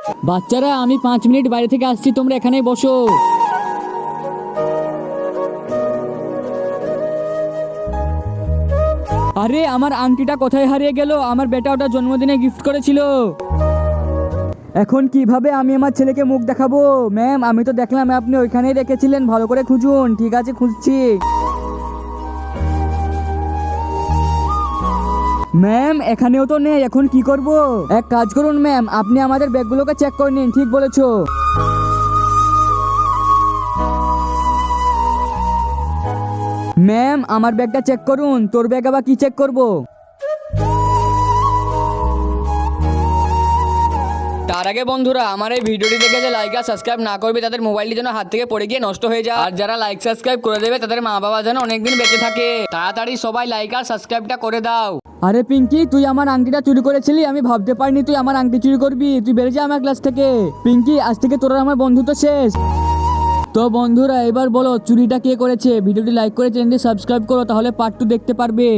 বাচ্চারা আমি 5 মিনিট বাইরে থেকে আসছি, তোমরা এখানেই বসো। আরে আমার আংটিটা কোথায় হারিয়ে গেল? আমার বেটা ওটা জন্মদিনে গিফট করেছিল। এখন কিভাবে আমি আমার ছেলেকে মুখ দেখাবো? ম্যাম আমি তো দেখলাম আপনি ওইখানেই রেখেছিলেন, ভালো করে খুঁজুন। ঠিক আছে খুঁজছি। ম্যাম এখানেও তো নেই, এখন কি করব? এক কাজ করুন ম্যাম, আপনি আমাদের ব্যাগগুলোকে চেক করে নিন। ঠিক বলেছো। ম্যাম আমার ব্যাগটা চেক করুন। তোর ব্যাগ আবার কি চেক করব? তার আগে বন্ধুরা, আমার এই ভিডিওটি দেখে যে লাইক আর সাবস্ক্রাইব না করবে তাদের মোবাইলটি যেন হাত থেকে পড়ে গিয়ে নষ্ট হয়ে যায়। আর যারা লাইক সাবস্ক্রাইব করে দেবে তাদের মা বাবা যেন অনেকদিন বেঁচে থাকে। তাড়াতাড়ি সবাই লাইক আর সাবস্ক্রাইবটা করে দাও। আরে পিঙ্কি, তুই আমার আংটিটা চুরি করেছিলি? আমি ভাবতে পারিনি তুই আমার আংটি চুরি করবি। তুই বেরিয়ে যা আমার ক্লাস থেকে। পিঙ্কি আজ থেকে তোর আমার বন্ধুত্ব শেষ। তো বন্ধুরা এবার বলো চুরিটা কে করেছে? ভিডিওটি লাইক করে চ্যানেলটি সাবস্ক্রাইব করো, তাহলে পার্ট 2 দেখতে পারবে।